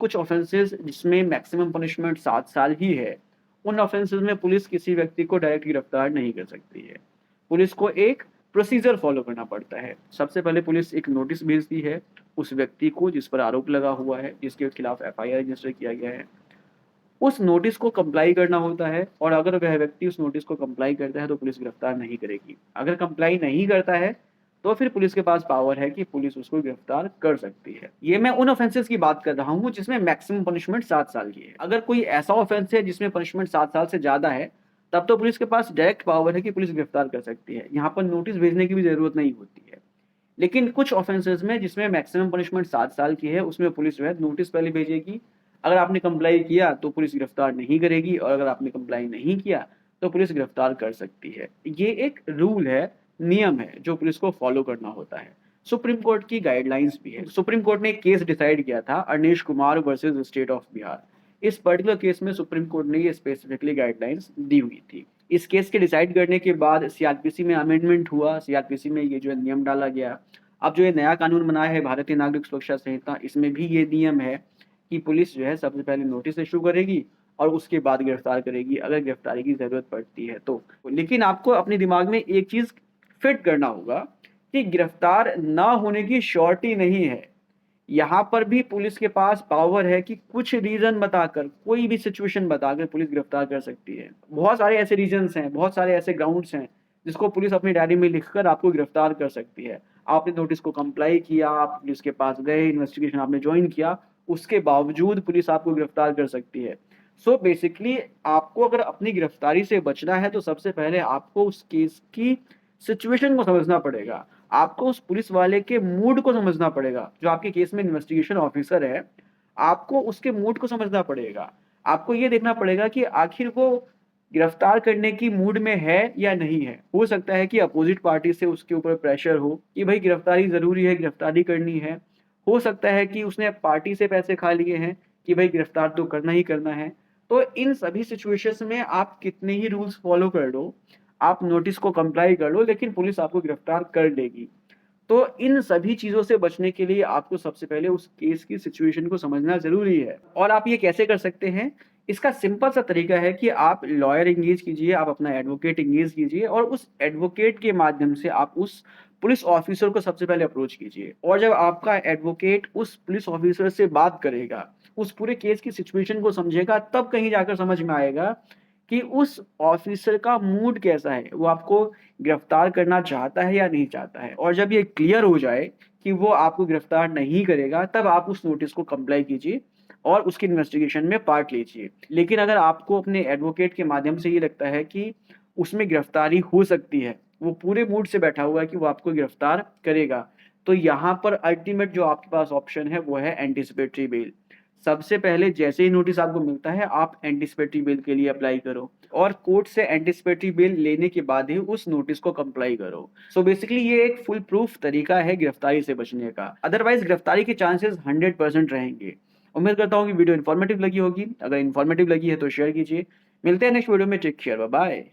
कुछ ऑफेंसेस जिसमें maximum punishment 7 साल ही है, उन ऑफेंसेस में पुलिस किसी व्यक्ति को डायरेक्ट गिरफ्तार नहीं कर सकती है। पुलिस को एक प्रोसीजर फॉलो करना पड़ता है। सबसे पहले पुलिस एक नोटिस भेजती है उस व्यक्ति को जिस पर आरोप लगा हुआ है, जिसके खिलाफ एफआईआर रजिस्टर किया गया है। उस नोटिस को कंप्लाई करना होता है और अगर वह व्यक्ति उस नोटिस को कंप्लाई करता है तो पुलिस गिरफ्तार नहीं करेगी। अगर कंप्लाई नहीं करता है तो फिर पुलिस के पास पावर है कि पुलिस उसको गिरफ्तार कर सकती है। ये मैं उन ऑफेंसेस की बात कर रहा हूँ जिसमें मैक्सिमम पनिशमेंट 7 साल की है। अगर कोई ऐसा ऑफेंस है जिसमें पनिशमेंट 7 साल से ज़्यादा है, तब तो पुलिस के पास डायरेक्ट पावर है कि पुलिस गिरफ्तार कर सकती है। यहाँ पर नोटिस भेजने की भी ज़रूरत नहीं होती है। लेकिन कुछ ऑफेंसेस में जिसमें मैक्सिमम पनिशमेंट 7 साल की है, उसमें पुलिस जो है नोटिस पहले भेजेगी। अगर आपने कंप्लाई किया तो पुलिस गिरफ्तार नहीं करेगी और अगर आपने कंप्लाई नहीं किया तो पुलिस गिरफ्तार कर सकती है। ये एक रूल है, नियम है जो पुलिस को फॉलो करना होता है। सुप्रीम कोर्ट की गाइडलाइंस भी है। सुप्रीम कोर्ट ने एक केस डिसाइड किया था, Anish Kumar versus state of Bihar. इस पर्टिकुलर केस में सुप्रीम कोर्ट ने ये स्पेसिफिकली गाइडलाइंस दी हुई थी। इस केस के डिसाइड करने के बाद सीआरपीसी में अमेंडमेंट हुआ, सीआरपीसी में ये जो है नियम डाला गया। अब जो ये नया कानून बनाया है भारतीय नागरिक सुरक्षा संहिता, इसमें भी ये नियम है कि पुलिस जो है सबसे पहले नोटिस इश्यू करेगी और उसके बाद गिरफ्तार करेगी अगर गिरफ्तारी की ज़रूरत पड़ती है तो। लेकिन आपको अपने दिमाग में एक चीज़ फिट करना होगा कि गिरफ्तार ना होने की श्योरिटी नहीं है। यहाँ पर भी पुलिस के पास पावर है कि कुछ रीज़न बताकर, कोई भी सिचुएशन बताकर पुलिस गिरफ्तार कर सकती है। बहुत सारे ऐसे रीज़न्स हैं, बहुत सारे ऐसे ग्राउंड्स हैं, जिसको पुलिस अपनी डायरी में लिखकर आपको गिरफ्तार कर सकती है। आपने नोटिस को कंप्लाई किया, आप पुलिस के पास गए, इन्वेस्टिगेशन आपने जॉइन किया, उसके बावजूद पुलिस आपको गिरफ्तार कर सकती है। सो बेसिकली आपको अगर अपनी गिरफ्तारी से बचना है तो सबसे पहले आपको उस केस की सिचुएशन को समझना पड़ेगा। आपको उस पुलिस वाले के मूड को समझना पड़ेगा, जो आपके केस में इन्वेस्टिगेशन ऑफिसर है, आपको उसके मूड को समझना पड़ेगा। आपको ये देखना पड़ेगा कि आखिर वो गिरफ्तार करने की मूड में है या नहीं है। हो सकता है कि अपोज़िट पार्टी से उसके ऊपर प्रेशर हो कि भई गिरफ्तारी ज़रूरी है, गिरफ्तारी करनी है। हो सकता है कि उसने पार्टी से पैसे खा लिए हैं कि भई गिरफ्तार तो करना ही करना है। तो इन सभी सिचुएशंस में आप कितने ही रूल्स फ़ॉलो कर लो, आप नोटिस को कंप्लाई कर लो, लेकिन पुलिस आपको गिरफ्तार कर लेगी। तो इन सभी चीज़ों से बचने के लिए आपको सबसे पहले उस केस की सिचुएशन को समझना ज़रूरी है। और आप ये कैसे कर सकते हैं? इसका सिंपल सा तरीका है कि आप लॉयर एंगेज कीजिए, आप अपना एडवोकेट एंगेज कीजिए और उस एडवोकेट के माध्यम से आप उस पुलिस ऑफिसर को सबसे पहले अप्रोच कीजिए। और जब आपका एडवोकेट उस पुलिस ऑफिसर से बात करेगा, उस पूरे केस की सिचुएशन को समझेगा, तब कहीं जाकर समझ में आएगा कि उस ऑफिसर का मूड कैसा है, वो आपको गिरफ्तार करना चाहता है या नहीं चाहता है। और जब ये क्लियर हो जाए कि वो आपको गिरफ्तार नहीं करेगा, तब आप उस नोटिस को कंप्लाई कीजिए और उसकी इन्वेस्टिगेशन में पार्ट लीजिए। लेकिन अगर आपको अपने एडवोकेट के माध्यम से ये लगता है कि उसमें गिरफ्तारी हो सकती है, वो पूरे मूड से बैठा हुआ है कि वो आपको गिरफ्तार करेगा, तो यहाँ पर अल्टीमेट जो आपके पास ऑप्शन है वो है एंटीसिपेटरी बेल। सबसे पहले जैसे ही नोटिस आपको मिलता है, आप एंटीसिपेटरी बेल के लिए अप्लाई करो और कोर्ट से एंटीसिपेटरी बेल लेने के बाद ही उस नोटिस को कंप्लाई करो। सो बेसिकली ये एक फुल प्रूफ तरीका है गिरफ्तारी से बचने का। अदरवाइज़ गिरफ्तारी के चांसेस 100% रहेंगे। उम्मीद करता हूँ कि वीडियो इन्फॉर्मेटिव लगी होगी। अगर इन्फॉर्मेटिव लगी है तो शेयर कीजिए। मिलते हैं नेक्स्ट वीडियो में। Take care, bye bye.